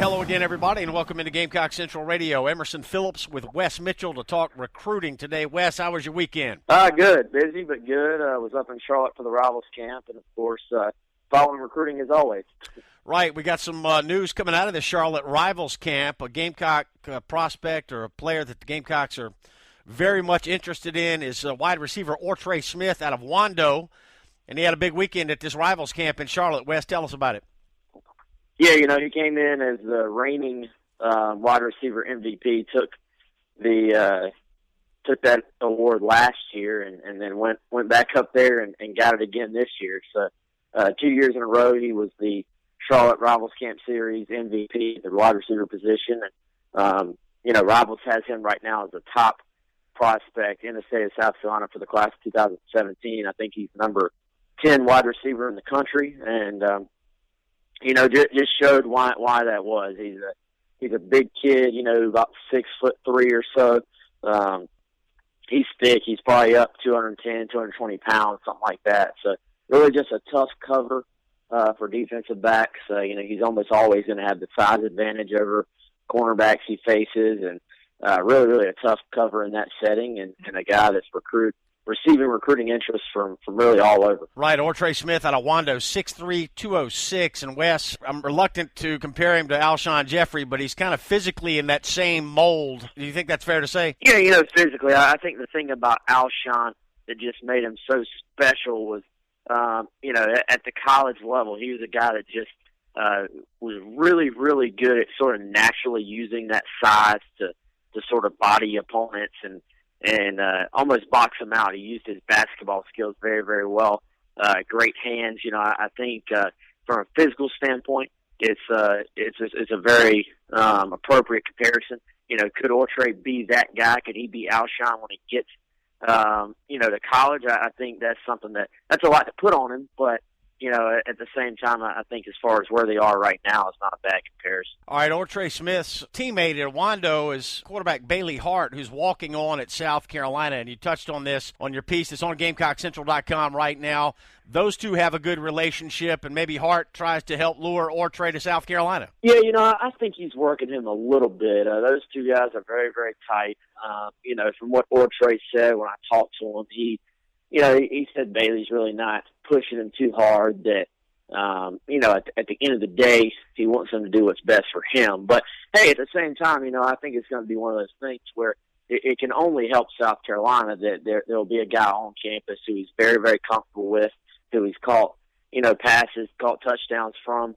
Hello again, everybody, and welcome into Gamecock Central Radio. Emerson Phillips with Wes Mitchell to talk recruiting today. Wes, how was your weekend? Good. Busy, but good. Was up in Charlotte for the Rivals camp, and, of course, following recruiting as always. Right. We got some news coming out of the Charlotte Rivals camp. A Gamecock prospect or a player that the Gamecocks are very much interested in is wide receiver OrTre Smith out of Wando, and he had a big weekend at this Rivals camp in Charlotte. Wes, tell us about it. Yeah, he came in as the reigning wide receiver MVP, took that award last year, and then went back up there and got it again this year. So 2 years in a row, he was the Charlotte Rivals Camp Series MVP, the wide receiver position. And, Rivals has him right now as the top prospect in the state of South Carolina for the class of 2017. I think he's number 10 wide receiver in the country, and just showed why that was. He's a big kid, about 6'3" or so. He's thick. He's probably up 210, 220 pounds, something like that. So really just a tough cover for defensive backs. He's almost always going to have the size advantage over cornerbacks he faces, and really, really a tough cover in that setting, and a guy that's receiving recruiting interest from really all over. Right, OrTre Smith out of Wando, 6'3", 206. And Wes, I'm reluctant to compare him to Alshon Jeffrey, but he's kind of physically in that same mold. Do you think that's fair to say? Yeah, physically. I think the thing about Alshon that just made him so special was, at the college level, he was a guy that just was really, really good at sort of naturally using that size to sort of body opponents and almost box him out. He used his basketball skills very, very well. Great hands. I think from a physical standpoint, it's a very appropriate comparison. Could OrTre be that guy? Could he be Alshon when he gets to college? I think that's something that's a lot to put on him, but at the same time, I think as far as where they are right now, it's not a bad comparison. All right, OrTre Smith's teammate at Wando is quarterback Bailey Hart, who's walking on at South Carolina, and you touched on this on your piece. It's on GamecockCentral.com right now. Those two have a good relationship, and maybe Hart tries to help lure OrTre to South Carolina. Yeah, I think he's working him a little bit. Those two guys are very, very tight. From what OrTre said when I talked to him, he said Bailey's really not pushing him too hard, that, at the end of the day, he wants him to do what's best for him. But, hey, at the same time, I think it's going to be one of those things where it can only help South Carolina that there'll be a guy on campus who he's very, very comfortable with, who he's caught, passes, caught touchdowns from,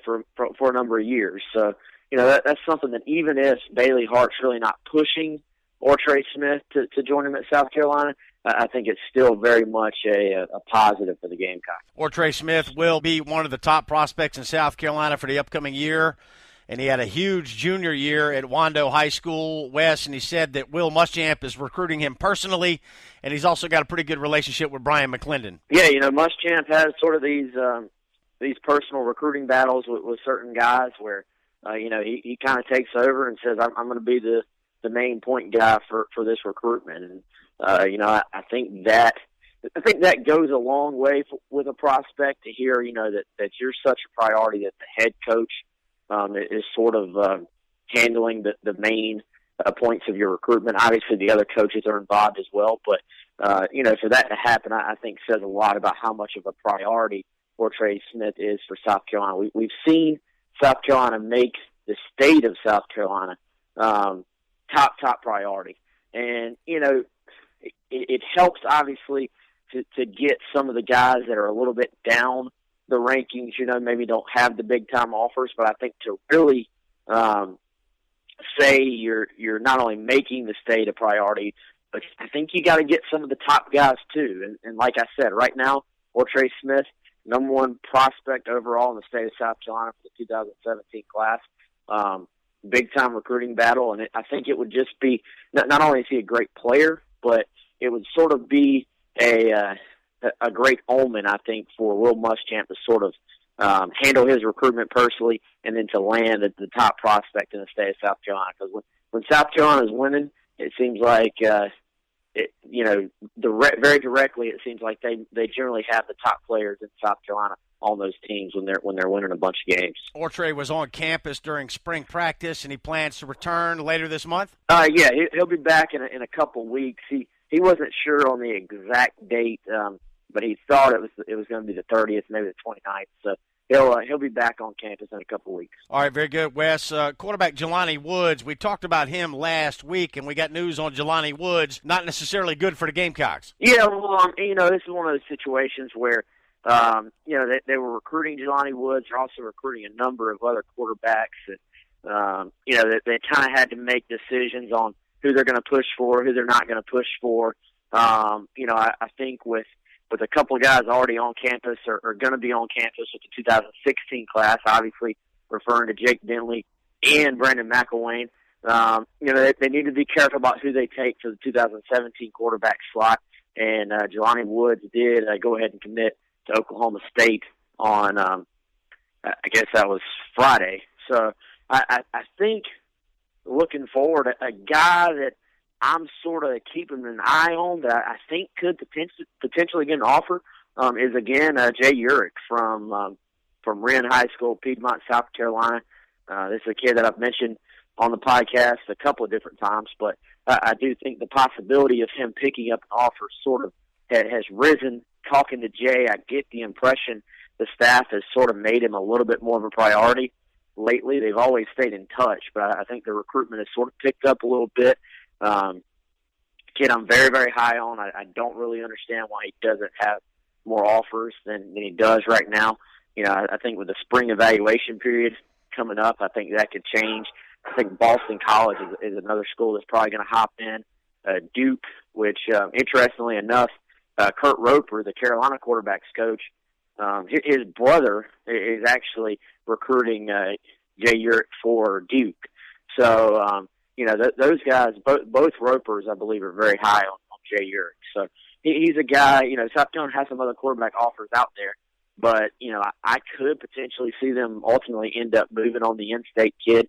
for a number of years. So, that's something that even if Bailey Hart's really not pushing OrTre Smith to join him at South Carolina, I think it's still very much a positive for the Gamecocks. OrTre Smith will be one of the top prospects in South Carolina for the upcoming year, and he had a huge junior year at Wando High School, West, and he said that Will Muschamp is recruiting him personally, and he's also got a pretty good relationship with Brian McClendon. Yeah, Muschamp has sort of these personal recruiting battles with certain guys where, he kind of takes over and says, I'm going to be the main point guy for this recruitment. And, I think that goes a long way with a prospect to hear, that you're such a priority that the head coach is sort of handling the main points of your recruitment. Obviously, the other coaches are involved as well, but, for that to happen, I think says a lot about how much of a priority OrTre Smith is for South Carolina. We've seen South Carolina make the state of South Carolina top priority. And, it helps, obviously, to get some of the guys that are a little bit down the rankings, maybe don't have the big-time offers. But I think to really say you're not only making the state a priority, but I think you got to get some of the top guys, too. And like I said, right now, OrTre Smith, number one prospect overall in the state of South Carolina for the 2017 class. Big-time recruiting battle, and I think it would just be not only is he a great player, but it would sort of be a great omen, I think, for Will Muschamp to sort of handle his recruitment personally and then to land at the top prospect in the state of South Carolina. Because when South Carolina is winning, it seems like, very directly, it seems like they generally have the top players in South Carolina on those teams when they're winning a bunch of games. OrTre was on campus during spring practice, and he plans to return later this month? Yeah, he'll be back in a couple weeks. He wasn't sure on the exact date, but he thought it was going to be the 30th, maybe the 29th. So he'll be back on campus in a couple weeks. All right, very good, Wes. Quarterback Jelani Woods, we talked about him last week, and we got news on Jelani Woods. Not necessarily good for the Gamecocks. Yeah, well, this is one of those situations where they were recruiting Jelani Woods. They're also recruiting a number of other quarterbacks. And, they kind of had to make decisions on who they're going to push for, who they're not going to push for. I think with a couple of guys already on campus or going to be on campus with the 2016 class, obviously referring to Jake Denley and Brandon McElwain, they need to be careful about who they take for the 2017 quarterback slot. And Jelani Woods did go ahead and commit to Oklahoma State on, I guess that was Friday. So I think looking forward, a guy that I'm sort of keeping an eye on that I think could potentially get an offer is, again, Jay Urich from Wren High School, Piedmont, South Carolina. This is a kid that I've mentioned on the podcast a couple of different times, but I do think the possibility of him picking up an offer sort of has risen. Talking to Jay, I get the impression the staff has sort of made him a little bit more of a priority lately. They've always stayed in touch, but I think the recruitment has sort of picked up a little bit. Kid I'm very, very high on. I don't really understand why he doesn't have more offers than he does right now. I think with the spring evaluation period coming up, I think that could change. I think Boston College is another school that's probably going to hop in. Duke, which, interestingly enough, Kurt Roper, the Carolina quarterback's coach, his brother is actually recruiting Jay Urich for Duke. So, those guys, both Ropers, I believe, are very high on Jay Urich. So he's a guy, South Carolina has some other quarterback offers out there, but, I could potentially see them ultimately end up moving on the in-state kid.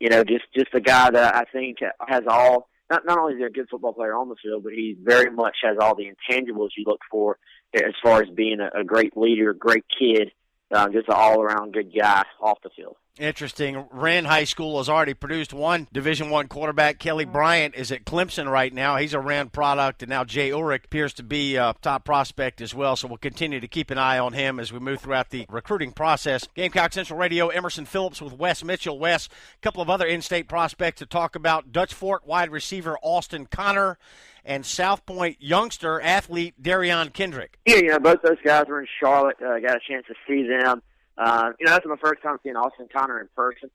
Just a guy that I think has all, not only is he a good football player on the field, but he very much has all the intangibles you look for as far as being a great leader, great kid, just an all-around good guy off the field. Interesting. Wren High School has already produced one Division I quarterback. Kelly Bryant is at Clemson right now. He's a Wren product, and now Jay Urich appears to be a top prospect as well, so we'll continue to keep an eye on him as we move throughout the recruiting process. Gamecock Central Radio, Emerson Phillips with Wes Mitchell. Wes, a couple of other in-state prospects to talk about. Dutch Fork wide receiver Austin Connor and South Point youngster athlete Darion Kendrick. Yeah, both those guys were in Charlotte. Got a chance to see them. That's my first time seeing Austin Connor in person.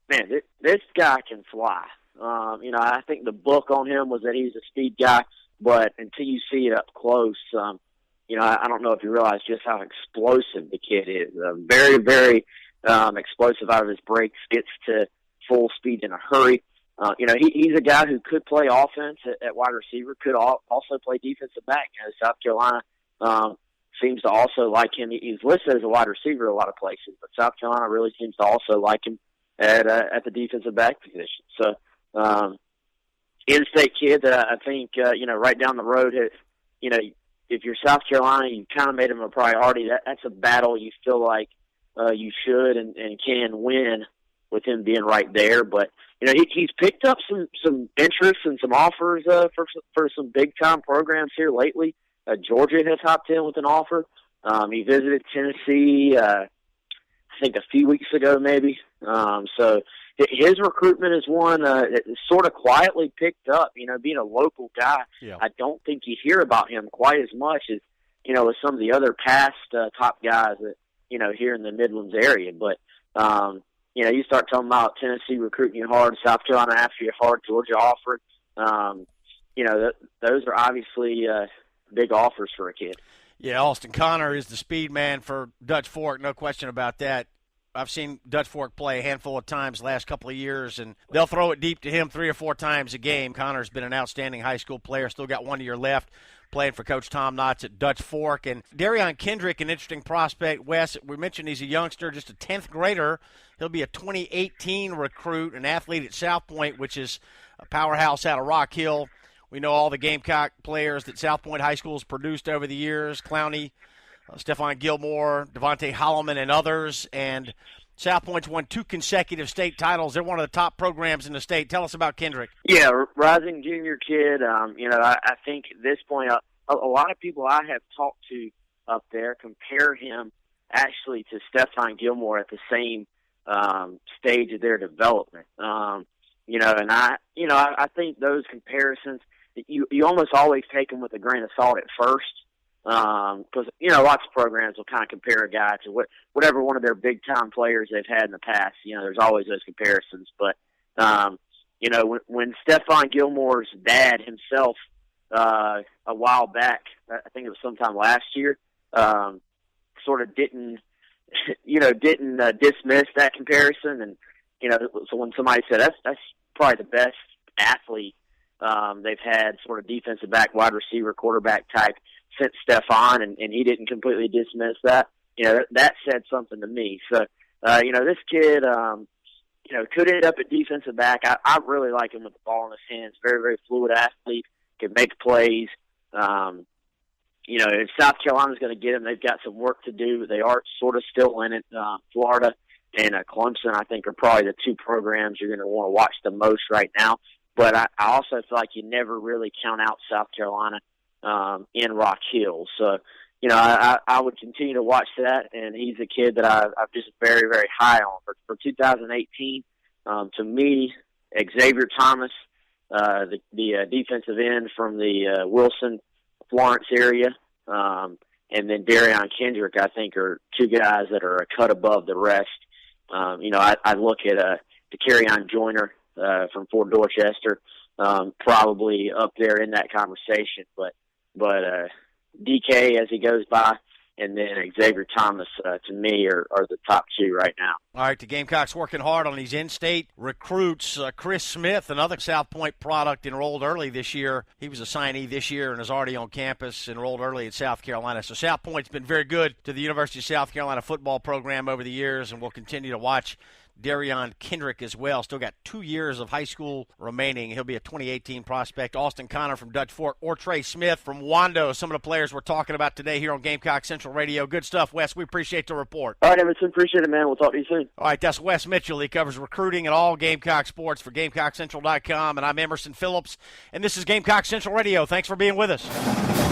This guy can fly. I think the book on him was that he's a speed guy, but until you see it up close, I don't know if you realize just how explosive the kid is. Very, very explosive out of his breaks, gets to full speed in a hurry. He's a guy who could play offense at wide receiver, could also play defensive back. South Carolina seems to also like him. He's listed as a wide receiver a lot of places, but South Carolina really seems to also like him at the defensive back position. So, in-state kid that I think, right down the road, if you're South Carolina, you kind of made him a priority. That's a battle you feel like you should and can win with him being right there. But, he's picked up some interest and some offers for some big-time programs here lately. Georgia has hopped in with an offer. He visited Tennessee, I think a few weeks ago maybe. So his recruitment is one that is sort of quietly picked up, being a local guy. Yeah. I don't think you hear about him quite as much as, with some of the other past top guys that, here in the Midlands area. But, you start talking about Tennessee recruiting you hard, South Carolina after you hard, Georgia offering. Those are obviously big offers for a kid. Yeah, Austin Connor is the speed man for Dutch Fork, no question about that. I've seen Dutch Fork play a handful of times the last couple of years, and they'll throw it deep to him 3 or 4 times a game. Connor's been an outstanding high school player, still got 1 year left, playing for Coach Tom Knotts at Dutch Fork. And Darion Kendrick, an interesting prospect. Wes, we mentioned he's a youngster, just a 10th grader. He'll be a 2018 recruit, an athlete at South Point, which is a powerhouse out of Rock Hill. We know all the Gamecock players that South Point High School has produced over the years. Clowney, Stephon Gilmore, Devontae Holloman, and others. And South Point's won 2 consecutive state titles. They're one of the top programs in the state. Tell us about Kendrick. Yeah, rising junior kid. I think at this point, a lot of people I have talked to up there compare him actually to Stephon Gilmore at the same stage of their development. I think those comparisons, you almost always take them with a grain of salt at first. Because, lots of programs will kind of compare a guy to whatever one of their big-time players they've had in the past. There's always those comparisons. But, when Stephon Gilmore's dad himself a while back, I think it was sometime last year, sort of didn't dismiss that comparison. And, so when somebody said that's probably the best athlete they've had, sort of defensive back, wide receiver, quarterback type, since Stephon, and he didn't completely dismiss that. That said something to me. So, this kid, could end up at defensive back. I really like him with the ball in his hands. Very, very fluid athlete, can make plays. If South Carolina's going to get him, they've got some work to do. They are sort of still in it. Florida and Clemson, I think, are probably the 2 programs you're going to want to watch the most right now. But I also feel like you never really count out South Carolina in Rock Hill. So, I would continue to watch that, and he's a kid that I'm just very, very high on. For 2018, to me, Xavier Thomas, the defensive end from the Wilson, Florence area, and then Darion Kendrick, I think, are 2 guys that are a cut above the rest. I look at DeCarrion Joyner from Fort Dorchester, probably up there in that conversation, but DK as he goes by, and then Xavier Thomas, to me, are the top 2 right now. All right, the Gamecocks working hard on these in-state recruits. Chris Smith, another South Point product, enrolled early this year. He was a signee this year and is already on campus, enrolled early at South Carolina. So South Point's been very good to the University of South Carolina football program over the years, and we'll continue to watch Darion Kendrick as well. Still got 2 years of high school remaining. He'll be a 2018 prospect. Austin Connor from Dutch Fork. OrTre Smith from Wando. Some of the players we're talking about today here on Gamecock Central Radio. Good stuff, Wes. We appreciate the report. All right, Emerson. Appreciate it, man. We'll talk to you soon. All right, that's Wes Mitchell. He covers recruiting and all Gamecock sports for GamecockCentral.com. And I'm Emerson Phillips. And this is Gamecock Central Radio. Thanks for being with us.